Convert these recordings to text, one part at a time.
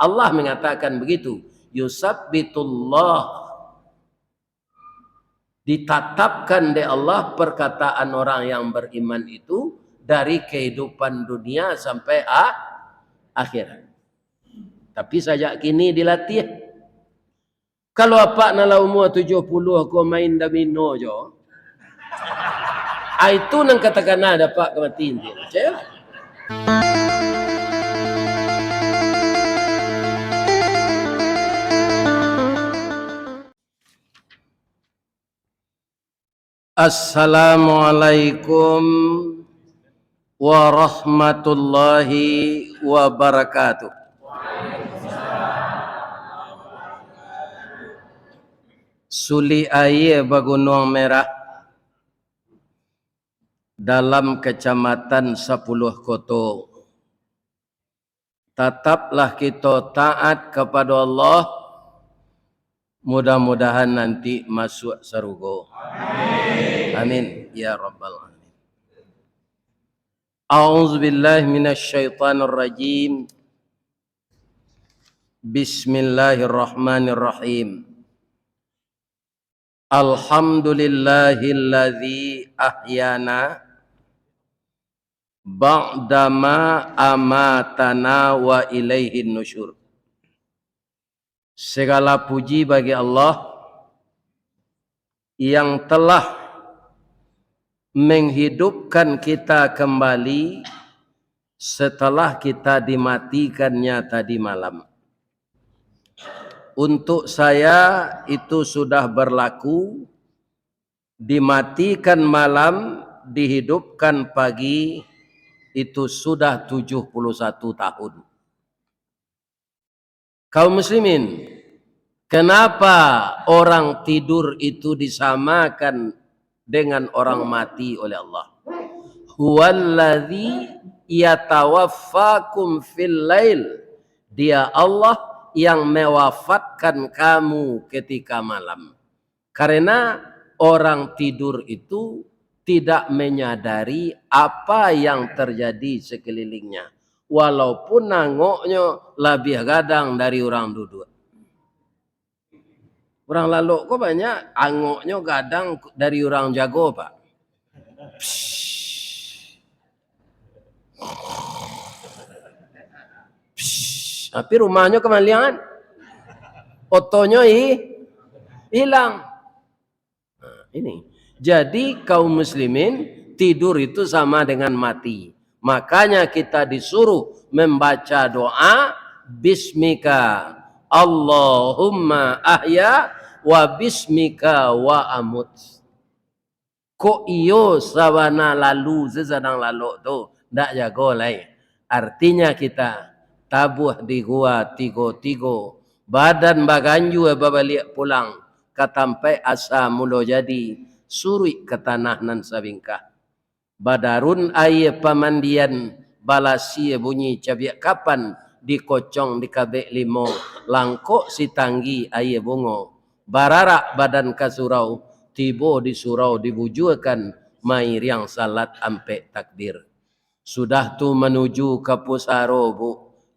Allah mengatakan begitu. Yusabbitullah, ditatapkan oleh Allah perkataan orang yang beriman itu dari kehidupan dunia sampai akhirat. Tapi sejak kini dilatih. Kalau apa nala umur 70 aku main domino jo. Itu nang katakan ada pak kematiin dia. Percaya? Assalamualaikum warahmatullahi wabarakatuh. Suli air Bagunung Merah dalam kecamatan 10 Koto. Tetaplah kita taat kepada Allah. Mudah-mudahan nanti masuk surga. Amin. Amin ya rabbal alamin. A'udzubillahi minasyaitonir rajim. Bismillahirrahmanirrahim. Alhamdulillahilladzi ahyana ba'dama amatana wa ilaihin nusyur. Segala puji bagi Allah yang telah menghidupkan kita kembali setelah kita dimatikannya tadi malam. Untuk saya itu sudah berlaku, dimatikan malam, dihidupkan pagi, itu sudah 71 tahun. Kaum muslimin, kenapa orang tidur itu disamakan dengan orang mati oleh Allah? Huwallazi yatawaffakum fil lail. Dia Allah yang mewafatkan kamu ketika malam. Karena orang tidur itu tidak menyadari apa yang terjadi sekelilingnya. Walaupun nangoknya lebih gadang dari orang duduk. Orang lalu kok banyak angoknya gadang dari orang jago pak. Tapi rumahnya kemalian. Otonya hilang. Nah, ini. Jadi kaum muslimin tidur itu sama dengan mati. Makanya kita disuruh membaca doa bismika Allahumma ahya wa bismika wa amut. Ko iyo sawana lalu sesadang lalu tu ndak jago lain. Artinya kita tabuh di gua tigo badan baganju babalik pulang katampai asa mulo jadi suri ke tanah nan sabingkah. Badarun aye pamandian balasi bunyi cabiak kapan dikocong di kabek limo langkok si tanggi aye bungo bararak badan kasurau tibo di surau dibujukan mai riang salat ampe takbir. Sudah tu menuju ke pusaro bu,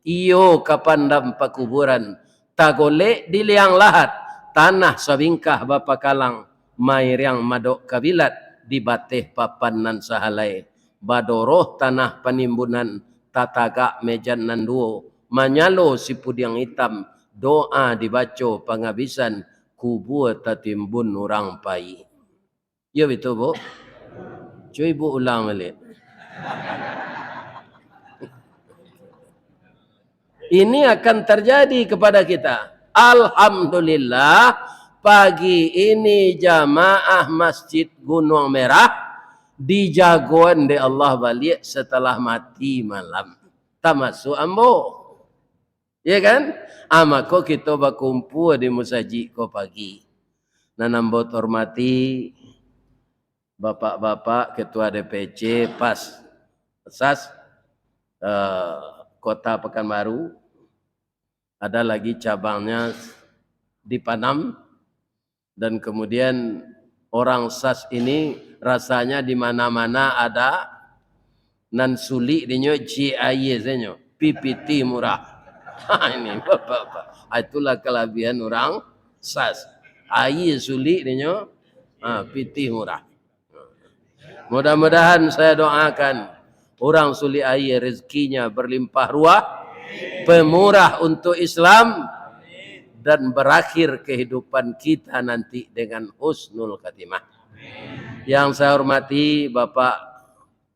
iyo kapandam pakuburan tagolek di liang lahat tanah sabingkah bapa kalang mai riang madok kabilat di bateh papan nan sahalai badoroh tanah penimbunan tatagak mejan nan duo manyalo si pudiang hitam doa dibaco pengabisan kubur tatimbun orang pai. Ya betul bu. Cuy bu ulang balik. Ini akan terjadi kepada kita. Alhamdulillah pagi ini jamaah Masjid Gunung Merah dijagoan de Allah balik setelah mati malam. Tamasuk ambo. Ya kan? Amako kita berkumpul di musajid ko pagi. Nanambo hormati bapak-bapak ketua DPC PAS Kota Pekanbaru. Ada lagi cabangnya di Panam. Dan kemudian orang SAS ini rasanya di mana-mana ada nan sulit dinyo GIY zenyo PPT murah. Ini bapak-bapak. Itulah kelebihan orang SAS. Air sulit dia, pitih murah. Mudah-mudahan saya doakan orang sulit air rezekinya berlimpah ruah, pemurah untuk Islam, dan berakhir kehidupan kita nanti dengan husnul khatimah. Yang saya hormati Bapak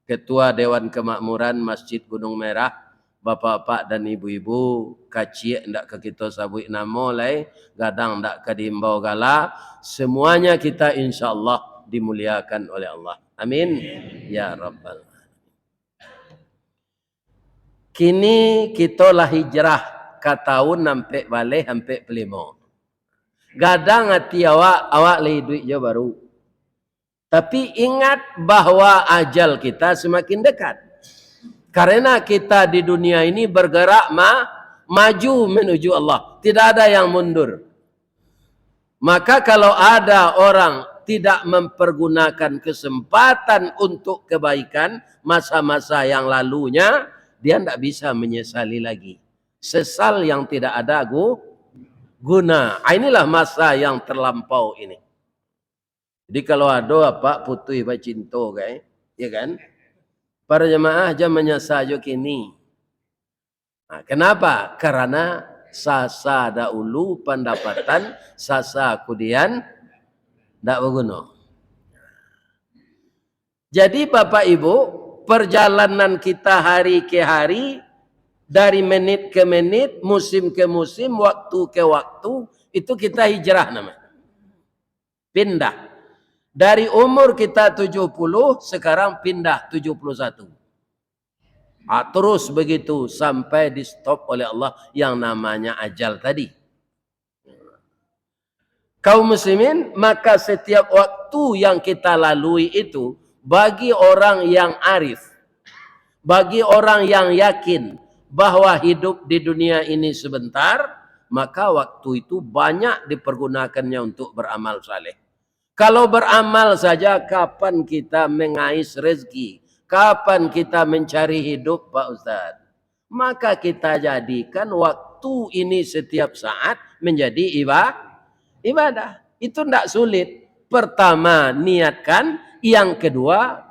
Ketua Dewan Kemakmuran Masjid Gunung Merah, bapak-bapak dan ibu-ibu, kacik ndak ke kita sabut nama lai, gadang ndak ke diimbau gala, semuanya kita insyaallah dimuliakan oleh Allah. Amin. Ya Rabbal. Kini kita lah hijrah ke tahun sampai balik sampai pelimo. Gadang hati awak lagi duit je baru. Tapi ingat bahwa ajal kita semakin dekat. Karena kita di dunia ini bergerak maju menuju Allah. Tidak ada yang mundur. Maka kalau ada orang tidak mempergunakan kesempatan untuk kebaikan masa-masa yang lalunya, dia tidak bisa menyesali lagi. Sesal yang tidak ada guna. Inilah masa yang terlampau ini. Jadi kalau ada apa putih bacinto kan, ya kan? Para jemaah zamannya saja kini. Nah, kenapa? Karena sasa dahulu pendapatan, sasa kemudian tidak berguna. Jadi Bapak Ibu, perjalanan kita hari ke hari, dari menit ke menit, musim ke musim, waktu ke waktu, itu kita hijrah namanya. Pindah. Dari umur kita 70, sekarang pindah 71. Terus begitu sampai di stop oleh Allah yang namanya ajal tadi. Kaum muslimin, maka setiap waktu yang kita lalui itu bagi orang yang arif, bagi orang yang yakin bahwa hidup di dunia ini sebentar, maka waktu itu banyak dipergunakannya untuk beramal saleh. Kalau beramal saja, kapan kita mengais rezeki? Kapan kita mencari hidup, Pak Ustadz? Maka kita jadikan waktu ini setiap saat menjadi ibadah. Itu tidak sulit. Pertama, niatkan. Yang kedua,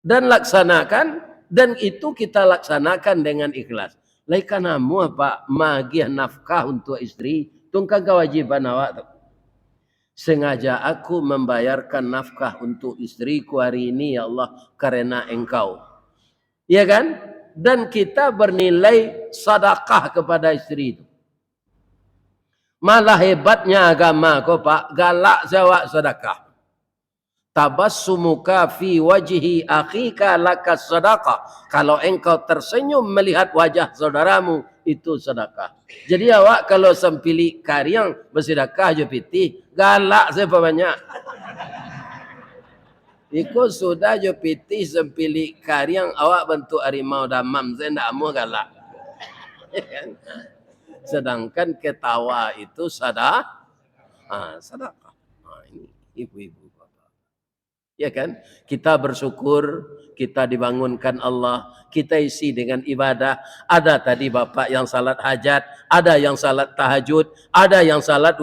dan laksanakan. Dan itu kita laksanakan dengan ikhlas. Laikanamu apa? Magih nafkah untuk istri. Tungkang kewajiban awak. Sengaja aku membayarkan nafkah untuk istriku hari ini ya Allah karena engkau. Ya kan? Dan kita bernilai sedekah kepada istri itu. Malah hebatnya agama kau Pak, galak jawab sedekah. Tabassumuka fi wajhi akhika laka sedekah. Kalau engkau tersenyum melihat wajah saudaramu, itu sedekah. Jadi awak kalau sempili karyang bersedekah je pitih, galak siapa banyak. Ikut sudah je pitih sempili karyang awak bentuk harimau damam, saya tidak mau galak. Sedangkan ketawa itu sedekah. Ini ibu-ibu. Ya kan? Kita bersyukur, kita dibangunkan Allah, kita isi dengan ibadah. Ada tadi Bapak yang salat hajat, ada yang salat tahajud, ada yang salat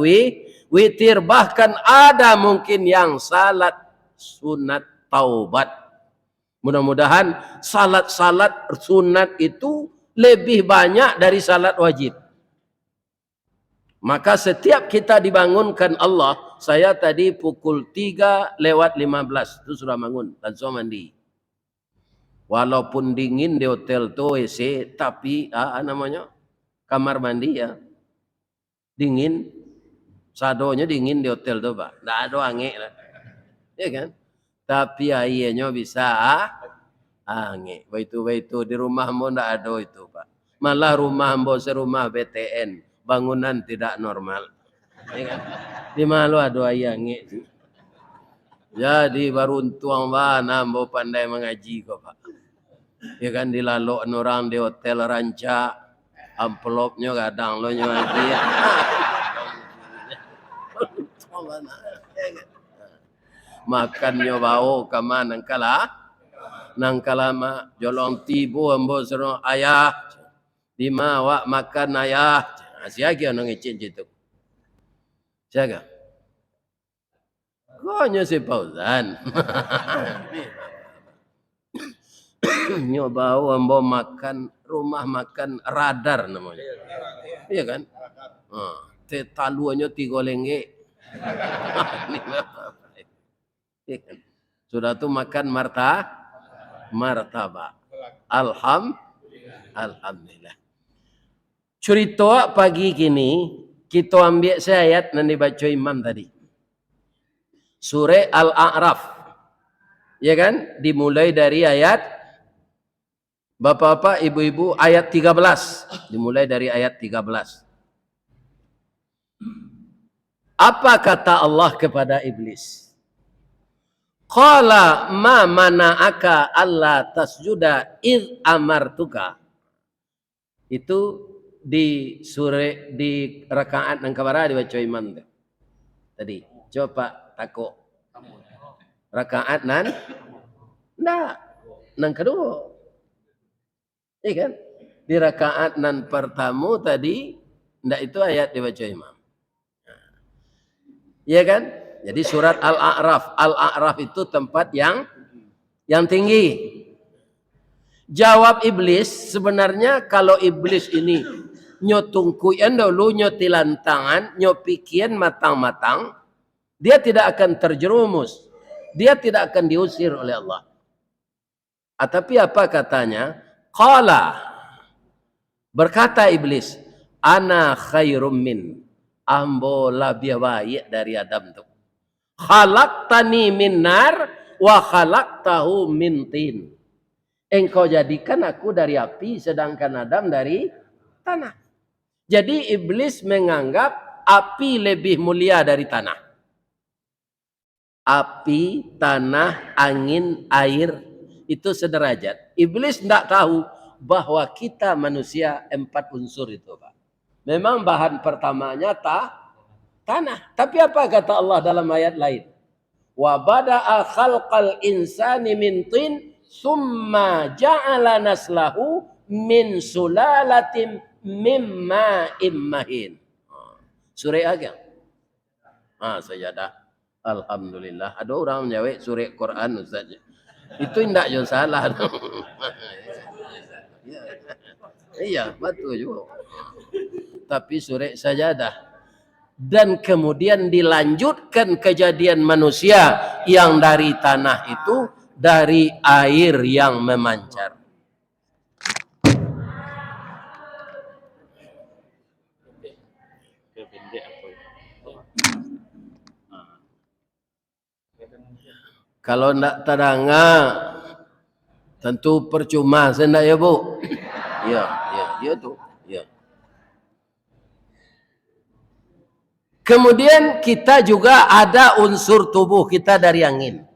witir, bahkan ada mungkin yang salat sunat taubat. Mudah-mudahan salat-salat sunat itu lebih banyak dari salat wajib. Maka setiap kita dibangunkan Allah, saya tadi pukul 3:15 itu sudah bangun, langsung mandi. Walaupun dingin di hotel tuh WC, tapi namanya kamar mandi ya dingin, sadonya dingin di hotel tuh Pak, nggak ada angin lah, ya kan? Tapi airnya bisa angin. Begitu di rumah mo nggak ada itu Pak, malah rumah mo serumah BTN. Bangunan tidak normal. Ya kan? Di malu ada ayang itu. Jadi beruntung mana mau pandai mengaji kok Pak. Ya kan dilalok orang di hotel ranca, amplopnya kadang lo nyuati. Makannya bau kama nangkala ma jolong tibu ambo seru ayah Di mawak makan ayah. Siapa yang ngecek itu? Siapa? Koknya si Fauzan. Nyoba ambo makan rumah makan radar namanya. Iya kan? Taluannya 3 lengge. Iya kan? Sudah tuh makan martabak. Alhamdulillah. Cerita pagi kini kita ambil ayat yang dibaca imam tadi. Surah Al-A'raf. Ya kan? Dimulai dari ayat Bapak-bapak, ibu-ibu ayat 13. Dimulai dari ayat 13. Apa kata Allah kepada iblis? Qala ma mana'aka alla tasjuda id amartuka. Itu di rakaat yang kebara dibaca imam tadi. Coba takut. Rakaat nan kedua. Iya kan? Di rakaat nan pertama tadi ndak itu ayat dibaca imam. Iya kan? Jadi surat Al-A'raf. Al-A'raf itu tempat yang tinggi. Jawab iblis, sebenarnya kalau iblis ini nyotungkuyan dulu, nyotilan tangan, nyopikian matang-matang, dia tidak akan terjerumus. Dia tidak akan diusir oleh Allah. Tapi apa katanya? Qala, berkata iblis, ana khairum min, ambo lebih baik dari Adam tu. Khalaqtani min nar wa khalaqtahu min tin. Engkau jadikan aku dari api, sedangkan Adam dari tanah. Jadi iblis menganggap api lebih mulia dari tanah. Api, tanah, angin, air itu sederajat. Iblis tidak tahu bahwa kita manusia 4 unsur itu, Pak. Memang bahan pertamanya tanah. Tapi apa kata Allah dalam ayat lain? Wa bada'a khalqal insani min tin summa ja'ala naslahu min sulalatin mimma immahin. Surah apa? Sajadah. Alhamdulillah. Ada orang menjawab surah Quran Ustaz. Itu tidak jauh salah. Iya, betul juga. Tapi surah sajadah. Dan kemudian dilanjutkan kejadian manusia yang dari tanah itu dari air yang memancar. Kalau tidak teranga tentu percuma, sendak ya Bu? Ya tuh. Ya. Kemudian kita juga ada unsur tubuh kita dari angin.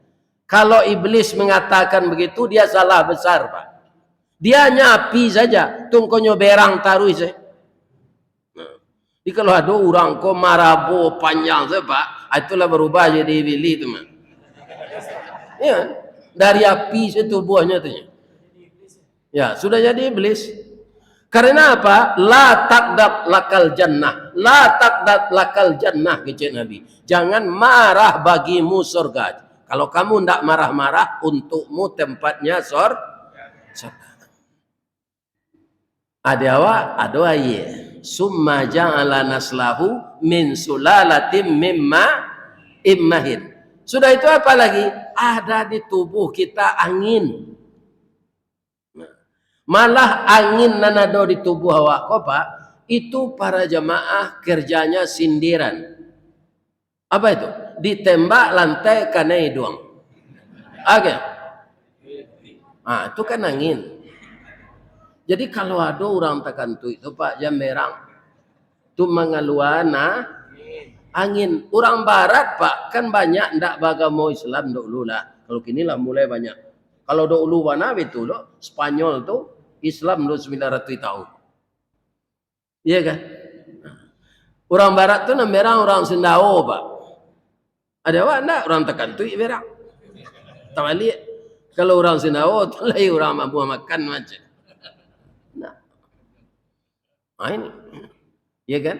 Kalau iblis mengatakan begitu, dia salah besar, Pak. Dia hanya api saja, tungkonyo berang taruh saya. Jadi kalau ada orang kok marabo panjang saya, Pak, itulah berubah jadi iblis, teman. Ya, dari api setubuhnya tuh. Ya, sudah jadi iblis. Karena apa? La taqdab lakal jannah. La taqdab lakal jannah, kecil Nabi. Jangan marah bagimu surga. Kalau kamu tidak marah-marah, untukmu tempatnya surga. Ada ayat. Summa ja'ala naslahu min sulalatim mimma immahin. Sudah itu apa lagi? Ada di tubuh kita angin. Malah angin nanado di tubuh awak kau, Pak, itu para jamaah kerjanya sindiran. Apa itu? Ditembak lantai kena hidung. Oke. Itu kan angin. Jadi kalau ada orang terkantu itu, Pak, jam merang, itu mengaluana angin. Orang barat, Pak, kan banyak ndak bagamo Islam dulu lah. Kalau kini lah mulai banyak. Kalau dulu mana itu loh, Spanyol tuh Islam 900 tahun. Iya kan? Orang barat tuh merah orang Sendao, Pak. Ada mana orang terkantu merah. Tawali kalau orang Sendao tuh lagi orang mampu makan macam. Nah. Nah, ini. Ya kan?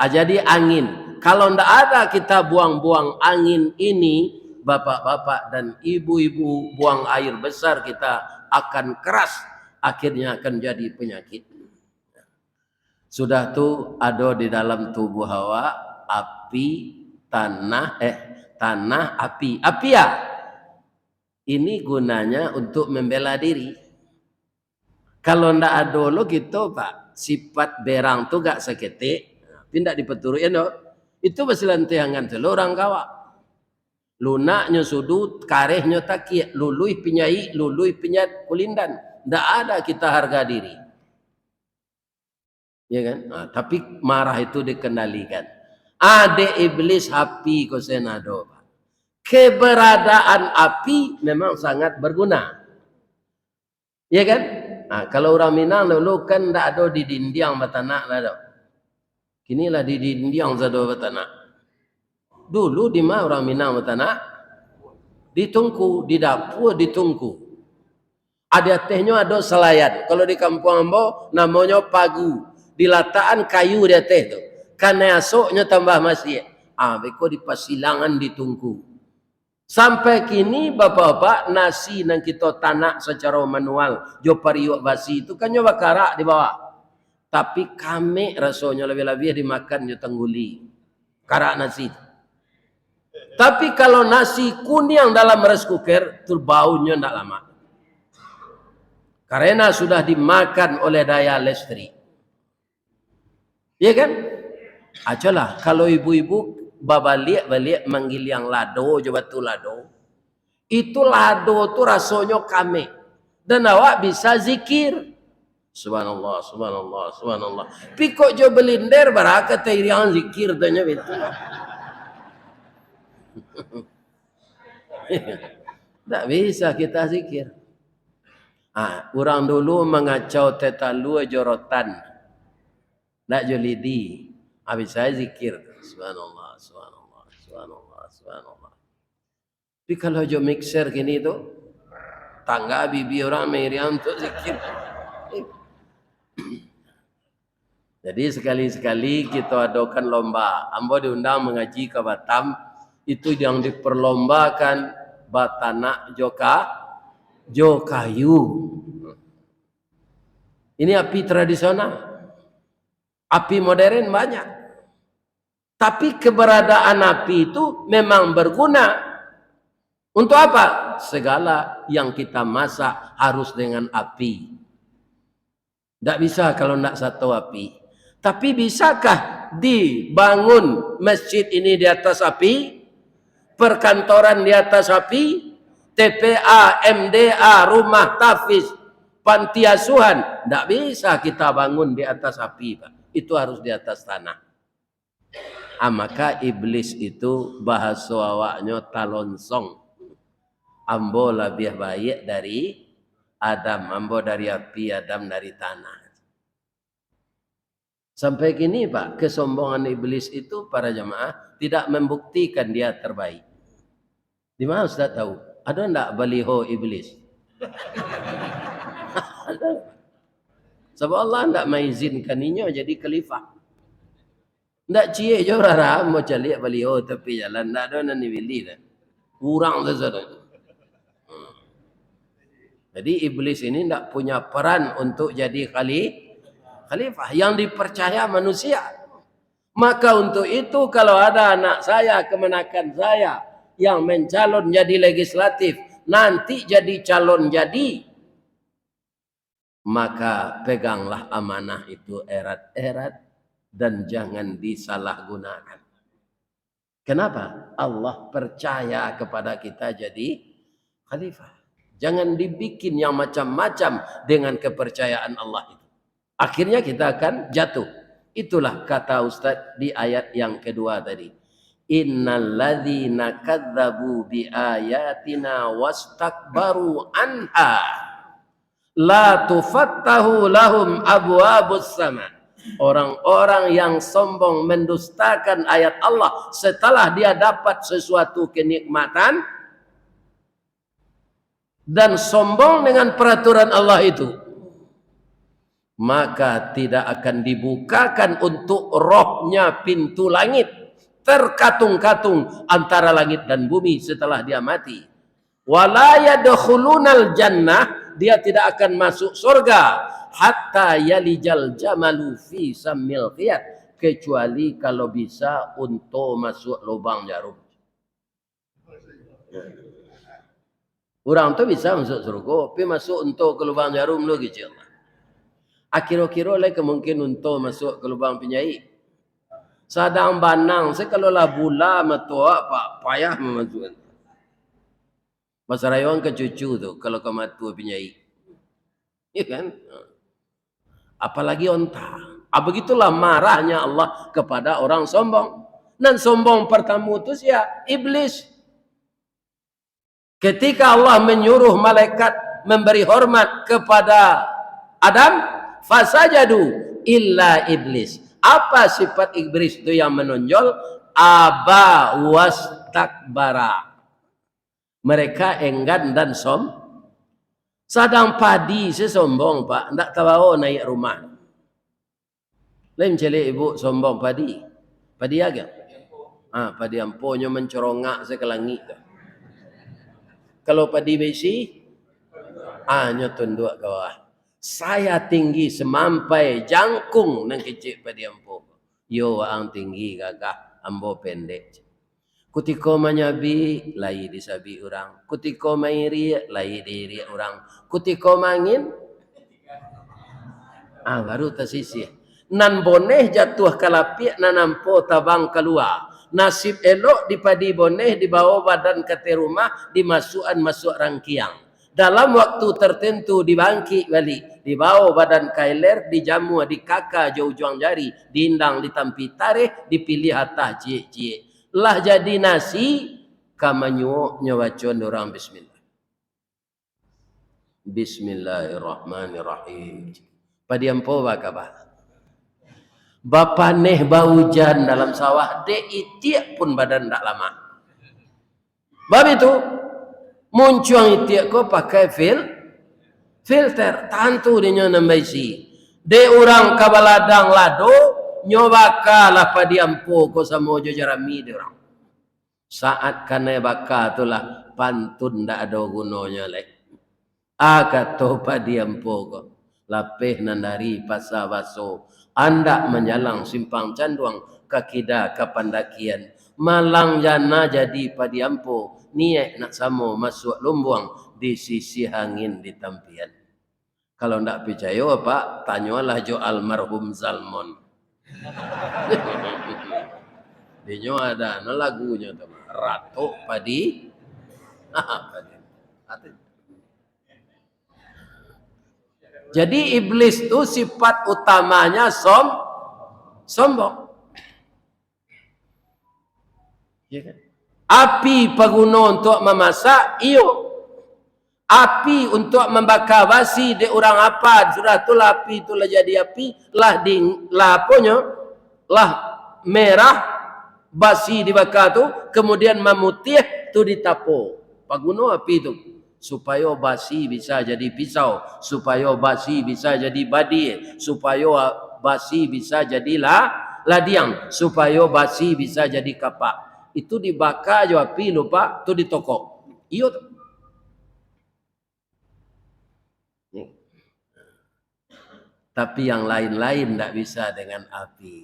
Jadi angin. Kalau ndak ada kita buang-buang angin ini, bapak-bapak dan ibu-ibu buang air besar, kita akan keras. Akhirnya akan jadi penyakit. Sudah tuh ada di dalam tubuh Hawa api, tanah, api. Api ya. Ini gunanya untuk membela diri. Kalau ndak ada lo gitu Pak, sifat berang tuh gak seketik, tidak dipeturi ya no. Itu basilantiangan telo orang kawa. Lunaknya sudut, karehnya takiat, lului pinyai, lului pinyat kulindan. Ndak ada kita harga diri. Ya kan? Nah, tapi marah itu dikendalikan. Ada iblis api kosenado. Keberadaan api memang sangat berguna. Ya kan? Nah, kalau orang Minang dulu kan tidak ada di dindiang batanak ada. Kini lah di dindiang ada batanak. Dulu di mana orang Minang batanak? Di tungku, di dapur di tungku. Ada tehnya ada selayan. Kalau di kampung Ambo namanya pagu. Di lataan kayu dia teh tu. Karena esoknya tambah masih. Beko di pasilangan di tungku. Sampai kini bapak-bapak nasi yang kita tanak secara manual jo pariuk basi itu kan nyoba karak di bawah. Tapi kami rasanya lebih-lebih dimakan jo tengguli. Karak nasi. Tapi kalau nasi kuning dalam rice cooker itu baunya tidak lama. Karena sudah dimakan oleh daya listrik. Iya kan? Ajalah kalau ibu-ibu balik manggil yang lado, coba tu lado. Itu lado tu rasanya kami. Dan awak bisa zikir. Subhanallah, subhanallah, subhanallah. Piko jo belinder barakat yang zikir tanya betul. Tak bisa kita zikir. Orang dulu mengacau tetalu jorotan. Tak jolidi. Habis saya zikir. Subhanallah, subhanallah, subhanallah, subhanallah. Tapi kalau jo mixer gini tu, tangga bibi orang meriam tu zikir. Jadi sekali-sekali kita adakan lomba. Ambo diundang mengaji ke Batam. Itu yang diperlombakan batanak jo kayu. Ini api tradisional. Api modern banyak. Tapi keberadaan api itu memang berguna. Untuk apa? Segala yang kita masak harus dengan api. Tidak bisa kalau tidak satu api. Tapi bisakah dibangun masjid ini di atas api? Perkantoran di atas api? TPA, MDA, rumah tahfiz, panti asuhan. Tidak bisa kita bangun di atas api, Pak. Itu harus di atas tanah. Maka iblis itu bahasa awaknya talonsong. Ambo lebih baik dari Adam. Ambo dari api, Adam dari tanah. Sampai kini Pak, kesombongan iblis itu para jemaah tidak membuktikan dia terbaik. Di mana Ustaz tahu? Ada enggak baliho iblis? Ada. Sebab Allah enggak mengizinkannya jadi khalifah. Enggak cie je orang mau cari baliho tepi jalan, enggak ada nani bili dah. Kurang saja. Jadi iblis ini enggak punya peran untuk jadi khalifah yang dipercaya manusia. Maka untuk itu kalau ada anak saya, kemenakan saya yang mencalon jadi legislatif, nanti jadi calon jadi, maka peganglah amanah itu erat-erat dan jangan disalahgunakan. Kenapa? Allah percaya kepada kita jadi khalifah. Jangan dibikin yang macam-macam dengan kepercayaan Allah itu. Akhirnya kita akan jatuh. Itulah kata Ustaz di ayat yang kedua tadi. Innal ladzina kadzabu bi ayatina wastakbaru anha la tufattahu lahum abwabus sama. Orang-orang yang sombong mendustakan ayat Allah setelah dia dapat sesuatu kenikmatan dan sombong dengan peraturan Allah itu, maka tidak akan dibukakan untuk rohnya pintu langit, terkatung-katung antara langit dan bumi setelah dia mati. Wala yadkhulunal jannah, dia tidak akan masuk surga hatta yalijal jamalu fi sammil khiyat, kecuali kalau bisa untuk masuk lubang jarum. Orang tu bisa masuk surga, tapi masuk untuk ke lubang jarum lu kecil. Akhir-akhir oleh kemungkinan untuk masuk ke lubang penyai. Sadang banang, saya kalau lah bula matua pak payah memasuk. Masa rayuan ke cucu tu kalau ke matu penyai. Ya kan? Apalagi onta. Begitulah marahnya Allah kepada orang sombong. Dan sombong pertama itu siapa? Iblis. Ketika Allah menyuruh malaikat memberi hormat kepada Adam, fasajadu illa iblis. Apa sifat iblis itu yang menonjol? Aba wastakbara. Mereka enggan dan sadang padi sesombong pak, ndak tahu naik rumah. Lain celik ibu sombong padi. Padi agak. Padi amponyo mencorongak sekelangit. Kalau padi besi, nyotun dua kawah. Saya tinggi semampai jangkung nang kecil padi ampo. Yo ang tinggi gagah ambo pendek. Kutiko manyabi lai disabi orang. Kutiko mairi lai diri orang. Kutiko mangin baru tersisih. Nan boneh jatuh kalapik nanampo tabang keluar. Nasib elok di padi boneh dibawa badan ke rumah dimasukan masuk rangkiang. Dalam waktu tertentu dibangkit balik, dibawa badan kailer, dijamu di kakak jauh juang jari, diindang ditampi tarikh, dipilih atas cie-cie. Lah jadi nasi kamanyo nyawacon orang bismillah. Bismillahirrahmanirrahim. Padi ampo bakabah. Bapa neh baujan dalam sawah dek itiak pun badan tak lama. Bab itu muncuang itiak ko pakai filter tantu dia nambah isi. De orang kabaladang lado nyobaka lah padi ampo ko samo jo jarami de orang. Saat kana baka itulah pantun ndak ada gunanya lek. Kata padi ampo ko lapeh nandari pasa baso. Anda menyalang simpang canduang kakida kapandakian malang jana jadi padi ampo niat nak samo masuk lumbuang di sisi angin di tampian. Kalau ndak percaya apa tanyalah jo almarhum Zalmon. Dia ada lagunya tu Ratu Padi. Jadi iblis itu sifat utamanya sombong. Ya kan? Api paguno untuk memasak, iyo. Api untuk membakar basi de orang apa sudah tu api tu lah jadi api lah merah basi dibakar tu kemudian memutih tu ditapo. Paguno api tu. Supaya basi bisa jadi pisau, supaya basi bisa jadi badi, supaya basi bisa jadi ladiang, supaya basi bisa jadi kapak. Itu dibakar jo api lupa, tu ditokok. Iyo tu. Tapi yang lain-lain tak bisa dengan api.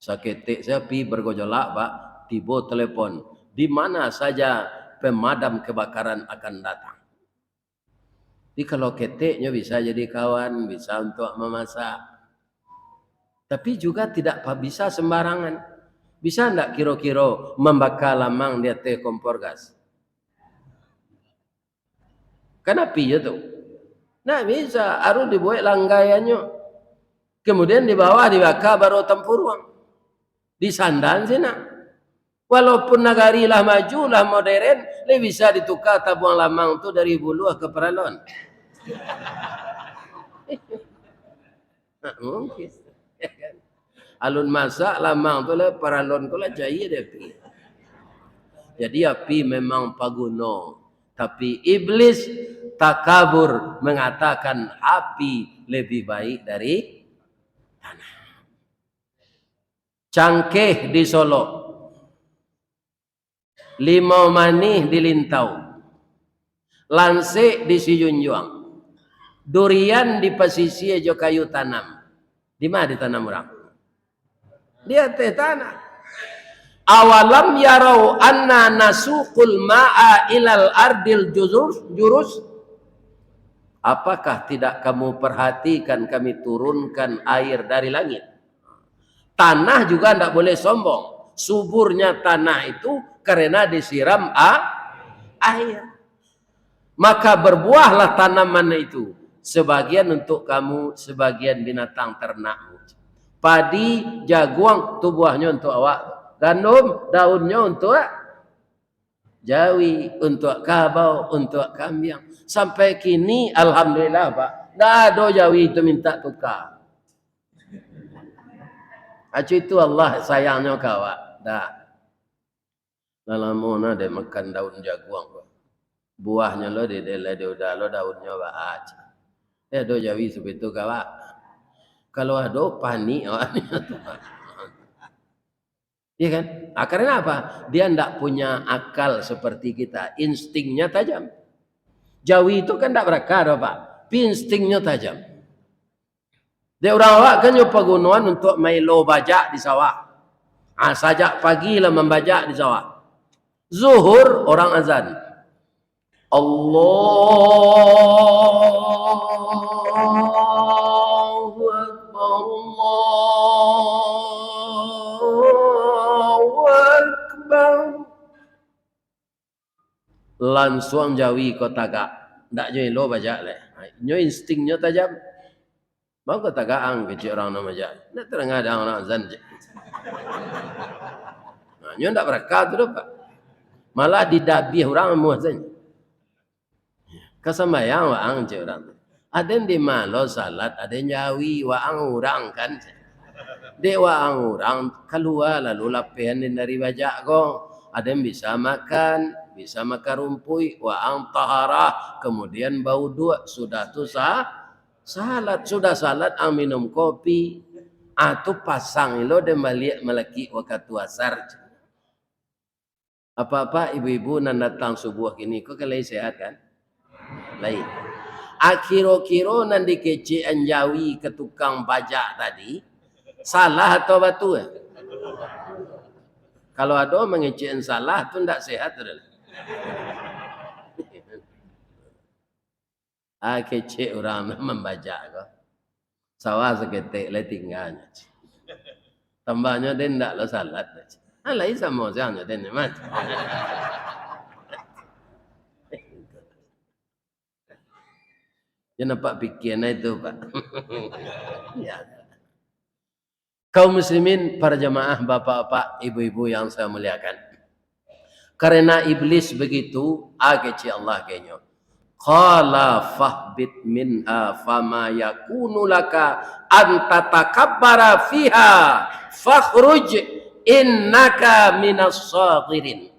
Saketik sapi bergojolak pak, tiba telepon. Di mana saja pemadam kebakaran akan datang. Jadi kalau keteknya bisa jadi kawan, bisa untuk memasak. Tapi juga tidak bisa sembarangan. Bisa enggak kira-kira membakar lamang di atas kompor gas? Kan api ya tu. Nah bisa, harus dibuat langgaiannya. Kemudian di bawah dibakar baru tempurung. Di sandan sih nak. Walaupun negari lah maju lah modern, lebih bisa ditukar tabung lamang tu dari Buluh ke Peralon. Mungkin. Alun masak lamang tu lah Peralon tu lah jaya dia api. Jadi api memang paguno. Tapi iblis Takabur mengatakan api lebih baik dari tanah. Cangkeh di Solo, limau manih di Lintau, lansik di Sijunjuang, durian di pesisir jo kayu tanam. Di mana ditanam orang? Di atas tanah. Awalam yarau anna nasuqul ma'a ilal ardil jurus. Apakah tidak kamu perhatikan kami turunkan air dari langit? Tanah juga tidak boleh sombong. Suburnya tanah itu karena disiram air. Maka berbuahlah tanaman itu. Sebagian untuk kamu, sebagian binatang ternakmu. Padi, jagung, itu buahnya untuk awak. Gandum, daunnya untuk jawi, untuk kabau, untuk kambing. Sampai kini, alhamdulillah Pak, tidak ada jawi itu minta tukar. Acu itu Allah sayangnya kawak. Dah. Dalam mana dia makan daun jagung. Buahnya lo dia udah lo daunnya baca. Dia ada jawi seperti itu kawak. Kalau ada panik, iya kan? Karena apa? Dia tidak punya akal seperti kita. Instingnya tajam. Jawi itu kan tidak berakar, Pak. Instingnya tajam. Dia orang awak kan nyoba pegunungan untuk melo bajak di sawah. Sajak pagi lah membajak di sawah. Zuhur orang azan. Allahu Akbar, Allahu Akbar. Langsung jawi kau tagak. Tak jadi lo bajak leh. Nyo instingnya tajam. Mau kau tagak ang kecil orang nama bajak. Nak terang ada orang azan je. Nyo tak berkat tu Pak. Malah didabih orang muazin. Kesambayang waang je orang. Ada yang di malo salat, ada yang jawi waang orang kan. Dia waang orang keluar lalu lapihan dari bajak ko. Ada yang bisa makan rumpui, waang taharah, kemudian bau dua, sudah tu salat, sudah salat ang minum kopi, atau pasang ilo dan balik melaki waktu asar. Apa-apa ibu-ibu nan datang subuh kini, kok kalian sehat kan? Lain. Akhiro-kiro nan dikecian jawi ke tukang pajak tadi, salah atau batu ya? Kalau ada mengecian salah tu tidak sehat adalah. Kecil orang membajak kau. Sawah seketik le tinggalnya. Tambahnya dia tidak lo salat. Lain sama saja dia ni macam. Dia nampak fikirnya itu Pak. Ya. Kaum muslimin, para jamaah, bapak-bapak, ibu-ibu yang saya muliakan. Karena iblis begitu, kecil Allah kayaknya. Qala fahbit minha fama yakunu laka an tatakabbara fiha fakhruj innaka minas saghirin.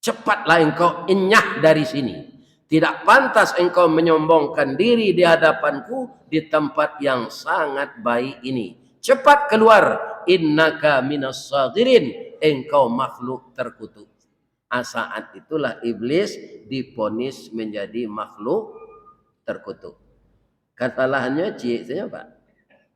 Cepatlah engkau enyah dari sini. Tidak pantas engkau menyombongkan diri di hadapanku di tempat yang sangat baik ini. Cepat keluar. Innaka minas saghirin. Engkau makhluk terkutuk. Saat itulah iblis diponis menjadi makhluk terkutuk. Kesalahannya cik saja Pak.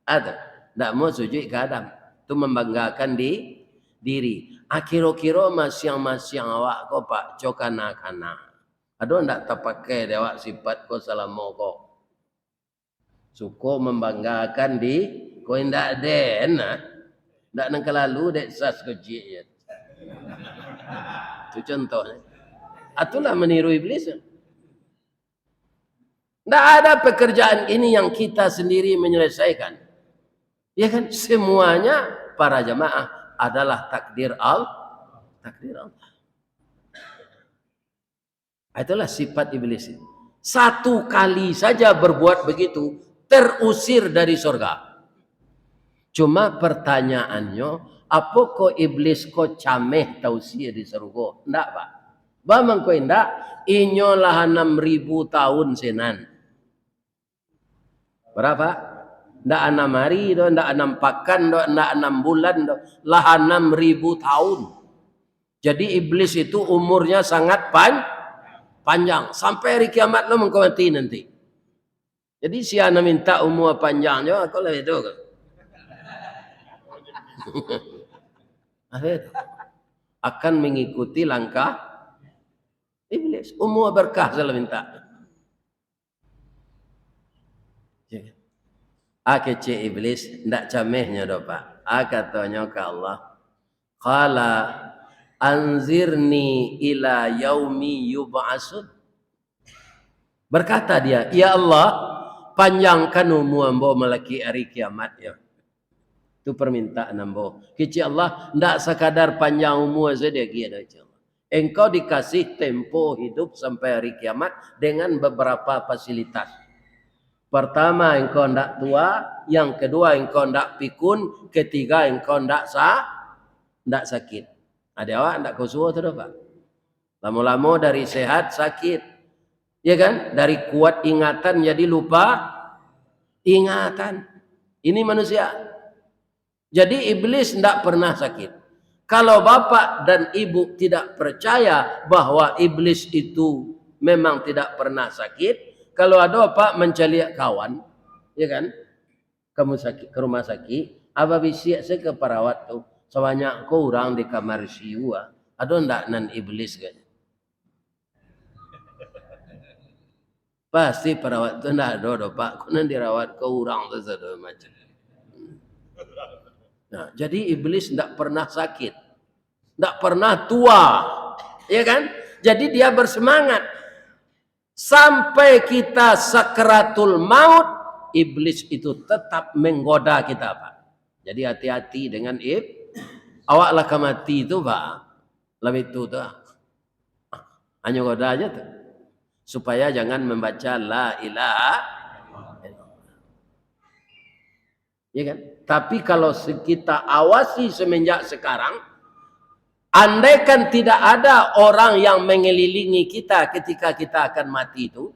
Ada. Tak mau sujud ke Adam. Itu membanggakan diri. Akhir-akhir masyang-masyang awak kau Pak. Cokana-kana. Ada tak terpakai dewak sifat kau salamu kau. Suko membanggakan kau tidak ada. Tak nak lalu dek sas kecil. Itu contohnya. Itulah meniru iblis. Tidak ada pekerjaan ini yang kita sendiri menyelesaikan. Ya kan? Semuanya para jamaah adalah takdir Allah. Itulah sifat iblis. Satu kali saja berbuat begitu, terusir dari surga. Cuma pertanyaannya, apa kok iblis kok cameh tausiah di surga? Tidak Pak. Bamang ko indak, inyo lah 6.000 tahun senan. Berapa? Ndak 6 hari do, ndak 6 pekan do, ndak 6 bulan do, lah 6.000 tahun. Jadi iblis itu umurnya sangat panjang. Sampai hari kiamat lo mengkau mati nanti. Jadi si ana minta umur panjangnya, aku lah itu. Akan mengikuti langkah iblis. Umur berkah saya minta. Kece iblis ndak camehnya do Pak. Katanya ke Allah, qala anzirni ila yaumi yub'asun. Berkata dia, ya Allah, panjangkan umur ambo melaki hari kiamat ya. Itu permintaan ambo. Kece Allah, ndak sekadar panjang umur saja dia Allah. Engkau dikasih tempo hidup sampai hari kiamat dengan beberapa fasilitas. Pertama, engkau ndak tua. Yang kedua, engkau ndak pikun. Ketiga, engkau ndak sakit. Ada awak ndak kusuh tu Pak. Lama-lama dari sehat sakit. Ya kan? Dari kuat ingatan jadi lupa ingatan. Ini manusia. Jadi iblis ndak pernah sakit. Kalau bapak dan ibu tidak percaya bahwa iblis itu memang tidak pernah sakit, kalau ada apa mencari kawan, ya kan? Kamu sakit ke rumah sakit, apa bisa saya ke perawat tuh? Sebanyak kau orang di kamar siwa, ada ndak nan iblis kan? Pasti perawat tu ndak ada Pak, kau nan dirawat kau orang tu sudah macam. Nah, jadi iblis ndak pernah sakit, ndak pernah tua, ya kan? Jadi dia bersemangat. Sampai kita sakaratul maut, iblis itu tetap menggoda kita Pak. Jadi hati-hati dengan awak lah mati itu Pak. Lebih itu tuh. Hanya goda aja tuh. Supaya jangan membaca la ilaha illallah. Ya kan? Tapi kalau kita awasi semenjak sekarang, andaikan tidak ada orang yang mengelilingi kita ketika kita akan mati itu,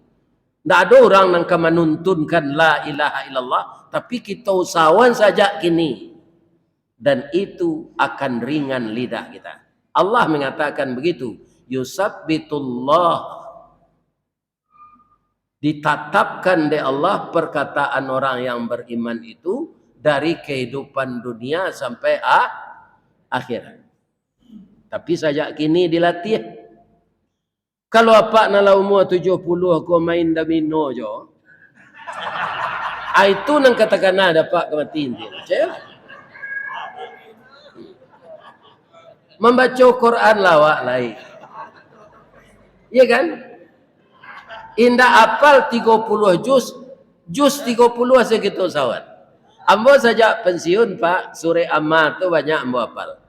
tidak ada orang yang akan menuntunkan la ilaha illallah, tapi kita usahawan saja kini. Dan itu akan ringan lidah kita. Allah mengatakan begitu. Yusabbitullah. Ditatapkan oleh Allah perkataan orang yang beriman itu dari kehidupan dunia sampai akhirat. Tapi sejak kini dilatih. Kalau apa nala umur 70 aku main domino jo. Itu nang katakan ada Pak kematian dia. Membaca Quran lawak lain. Iya kan? Indah apal 30 juz 30 segitu sawat. Ambo saja pensiun Pak, sore amma tu banyak ambo apal.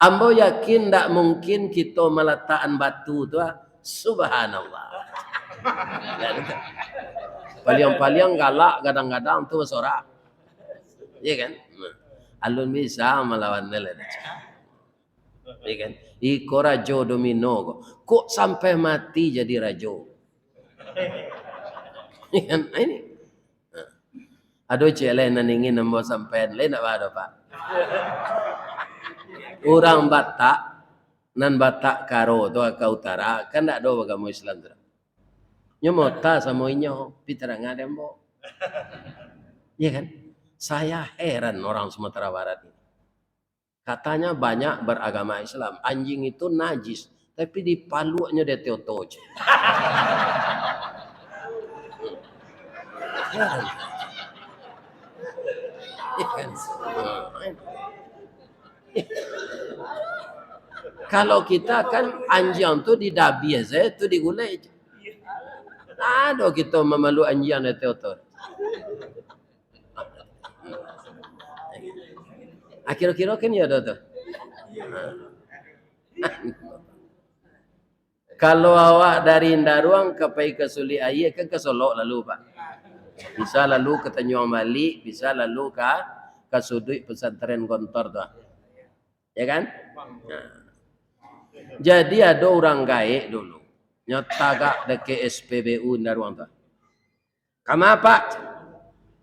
Ambo yakin tak mungkin kita meletakkan batu tu subhanallah. Paling-paling galak kadang-kadang tu sorak. Iya kan? Alun bisa melawan nelayan. Iya kan? Iko rajo domino. Kok sampai mati jadi rajo? Iya kan? Ini. Aduh cile nan ingin ambo sampai lain apa ada Pak? Orang Batak nan Batak karo tu ke utara kan tak ada agama Islam tu. Nyomota sama inyo piterangan dembo. Iya kan? Saya heran orang Sumatera Barat ini. Katanya banyak beragama Islam. Anjing itu najis, tapi di palunya dia teotoj. Heran. Kalau kita kan anjing tu di dabi aja, tu digulai. Ada kita memalu anjing dan teotor. Akhir-akhir kan ya ada tu. Kalau awak dari Indaruang ke Pai ke Suli Aye kan ke Solo lalu Pak. Bisa lalu ke Tanjung Bali, bisa lalu ke Sudut Pesantren Gontor tu. Ya kan? Nah. Jadi ada orang gaek dulu. Nyata gak deke SPBU ndaruang tu. Kama pak?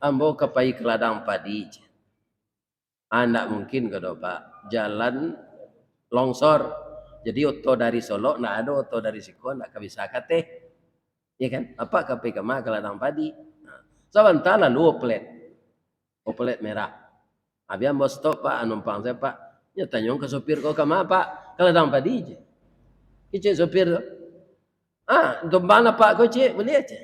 Ambo kepai ke ladang padi. Anak mungkin kalau pak jalan longsor. Jadi oto dari Solo, nak ada oto dari Siko, nak bisa kate. Ya kan? Apa kepai kema ke ladang padi. Nah, sebentar lalu oplet merah. Habis ambo stop pak, numpang saya pak. Ya tanya ke sopir kau kema pak? Ke ladang padi je. Icik sopir tu. Untuk mana pak kau cik? Boleh aja.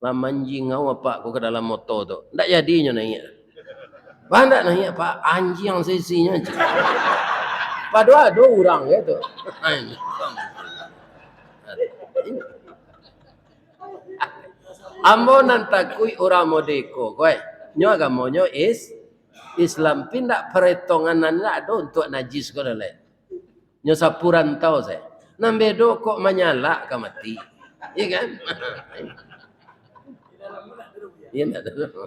Lah manjing ngau pak kau ke dalam motor tu. Tak jadinya naik. Bandak naik pak, anjing sesinya cik. Padahal ada orang gitu. Ambo nantakui orang modeko, kowe. Nyo agamonyo Islam pindak perhitungan ada untuk najis kau dah. Nyo sapuran tau saya. Nambedo kok menyala ke mati. Iya kan? Iya enggak tahu.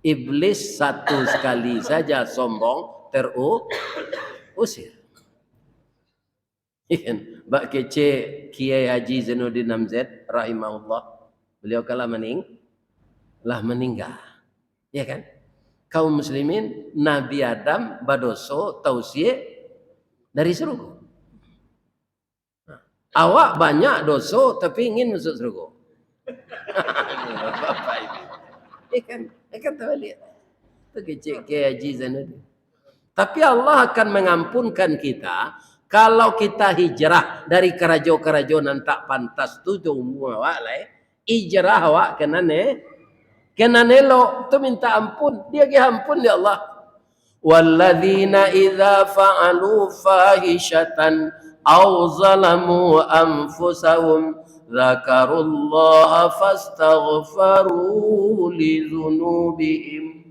Iblis satu sekali saja sombong terusir. Ikan bak kece Kiai Haji Zainuddin Hamzat rahimahullah. Beliau kala meninggal. Ya kan? Kaum muslimin Nabi Adam badoso tausiah dari surga. Awak banyak dosa tapi ingin masuk surga. Ikan tahu lihat. Itu kecil Kiai Haji Zainuddin. Tapi Allah akan mengampunkan kita kalau kita hijrah dari kerajaan-kerajaan tak pantas tu semua awak lah. Hijrah awak kena elok tu minta ampun. Dia ke ampun ya Allah. Walladzina idza fa'alu fahishatan aw zalamu anfusahum dzakarullaha fastaghfaru li dzunubihim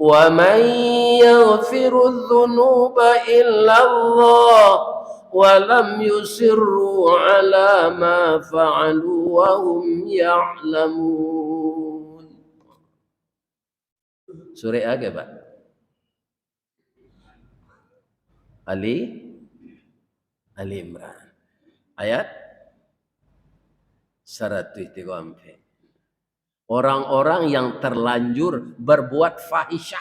wa man yaghfiru dzunuba illa Allah wa lam yusirru ala ma fa'alu wa hum ya'lamun. Surah apa Pak? Ali Imran ayat 134. Orang-orang yang terlanjur berbuat fahisyah.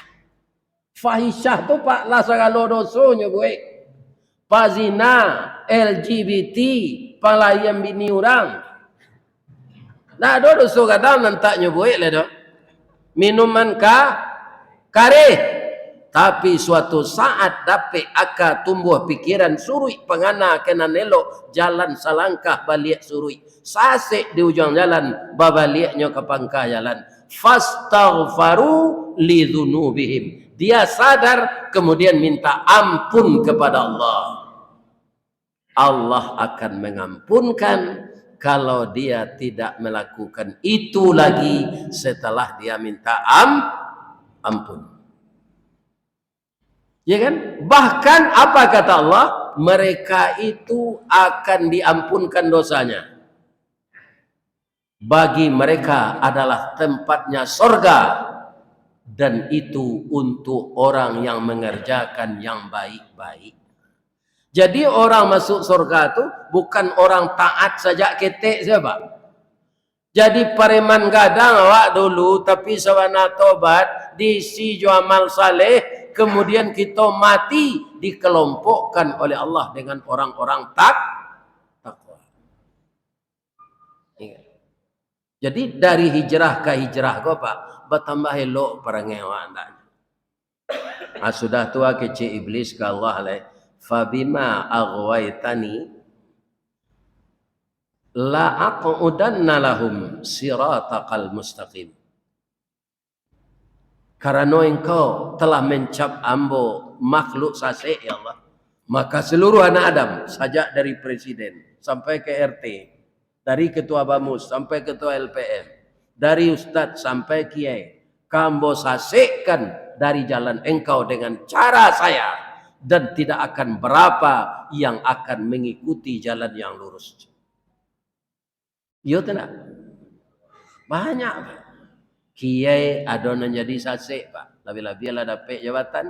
Fahisyah tu pak lah segala dosonya gue. Pazina, LGBT, palayan bini orang. Nah, ada dosa kadang nantaknya gue lah dah. Minuman kareh. Tapi suatu saat dapat aka tumbuh pikiran surui pengana kena nelok jalan salangkah balik surui. Sasek di ujung jalan babaliknya ke pangkal jalan. Fastaghfaru li dzunubihim. Dia sadar kemudian minta ampun kepada Allah. Allah akan mengampunkan kalau dia tidak melakukan itu lagi setelah dia minta ampun. Ya kan? Bahkan apa kata Allah? Mereka itu akan diampunkan dosanya. Bagi mereka adalah tempatnya surga. Dan itu untuk orang yang mengerjakan yang baik-baik. Jadi orang masuk surga itu bukan orang taat saja ketek siapa? Jadi pareman gadang awak dulu tapi sawana tobat diisi amal saleh. Kemudian kita mati dikelompokkan oleh Allah dengan orang-orang takwa. Jadi dari hijrah ke hijrah kau pak, bertambah elok perangai awak anda. Sudah tua kecil iblis ke Allah le, fabima aghwaytani la aqudanna lahum siratal mustaqim. Karena engkau telah mencap ambo makhluk sasek ya Allah. Maka seluruh anak Adam, sajak dari presiden sampai ke RT, dari ketua Bamus sampai ketua LPM, dari ustadz sampai kiai, kambo sasekkan dari jalan engkau dengan cara saya dan tidak akan berapa yang akan mengikuti jalan yang lurus. Yo tidak banyak. Kiai adon jadi sasek pak. Labi-labi lah dapat jabatan.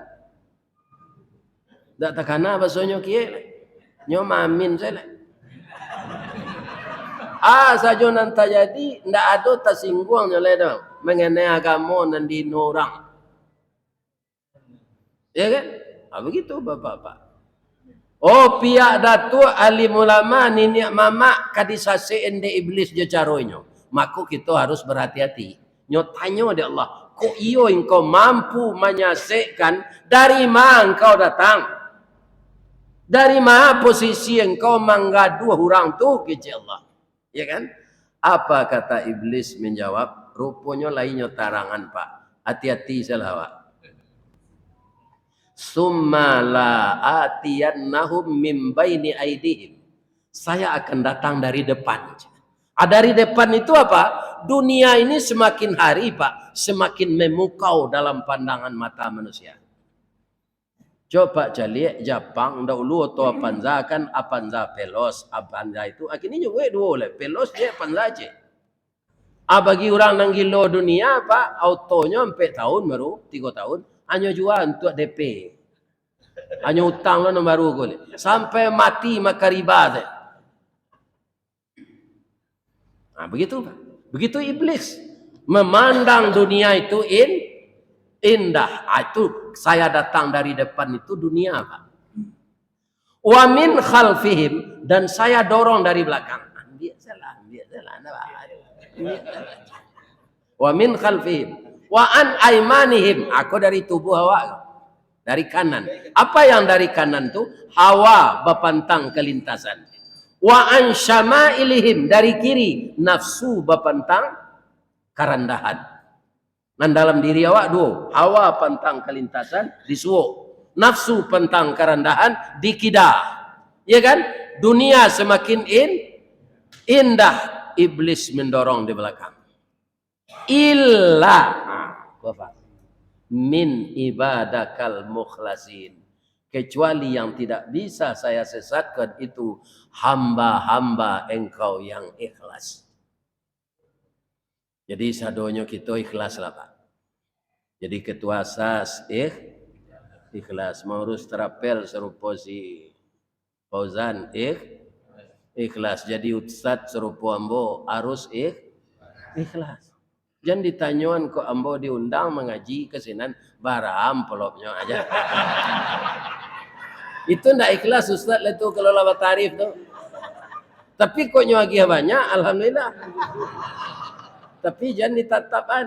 Tak takana bahasanya kia. Nyo mamin saya lah. Sajo nanta jadi ndak ada tersinggung oleh dong mengenai agama dan dino orang. Ya kan? Begitu bapak-bapak. Pihak datu alim ulama nini mama kadisase ende iblis je caronyo. Maka kita harus berhati-hati. Nyo tanya dia Allah, kok iyo engkau mampu menyaksikan dari mana engkau datang? Dari mana posisi engkau menggadu orang tu ke Allah? Ya kan? Apa kata iblis menjawab? Rupanya lainnya tarangan pak. Hati-hati salah. Summa la atiyannahum min baini aidihim. Saya akan datang dari depan. Dari depan itu apa? Dunia ini semakin hari pak, semakin memukau dalam pandangan mata manusia. Coba jalik Jepang dahulu atau Apanza kan Apanza pelos Apanza itu akhirnya juga dua oleh pelos je Apanza je. Bagi orang nang gilo dunia pak autonya 4 tahun baru 3 tahun hanya jual untuk DP. Hanya utang lo baru boleh sampai mati maka riba je. Begitu pak. Begitu iblis memandang dunia itu indah. Itu saya datang dari depan itu dunia pak. Wa min khalfihim dan saya dorong dari belakang. Biasalah. Wa min khalfihim wa an aimanihim. Aku dari tubuh awak dari kanan. Apa yang dari kanan tu? Hawa bapantang kelintasan. Wa an syama'ilihim dari kiri nafsu bapantang karandahan. Dan dalam diri awak dua, hawa pantang kelintasan disuuk, nafsu pantang kerendahan dikidah. Ya kan? Dunia semakin indah, iblis mendorong di belakang. Illa min ibadakal mukhlasin. Kecuali yang tidak bisa saya sesatkan itu hamba-hamba engkau yang ikhlas. Jadi sadonyo kita ikhlas lah pak. Jadi ketua SAS ikhlas. Mengurus terapel serupa si Fauzan ikhlas. Jadi ustad serupa ambo harus ikhlas. Jangan ditanyakan kok ambo diundang mengaji kesinan baram pelopnya aja. Itu ndak ikhlas ustad itu kalau lewat tarif tuh. Tapi kok nyagia banyak alhamdulillah. Tapi jangan ditatapan.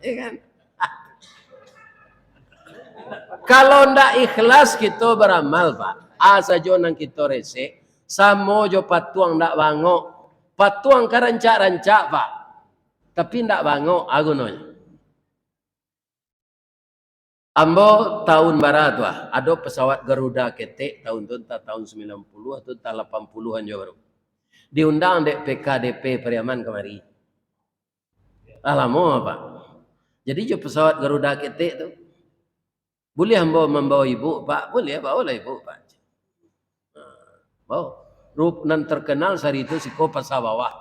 Ya kan? Kalau ndak ikhlas kita beramal pak. Saja nang kita rese. Samo jo patuang ndak bangok. Patuang karancak-rancak pak. Tapi ndak bangok agunonya. Ambo tahun barat wah. Ada pesawat Garuda ketek tahun tu tahun 90 atau tahun 80-an jo baru. Diundang dek PKDP Periaman kemari. Alamu apa? Jadi jo pesawat Garuda ketek tu. Boleh hamba membawa ibu pak? Boleh bawa lah ibu pak. Bawa. Rup nan terkenal sehari itu siko pasar bawah.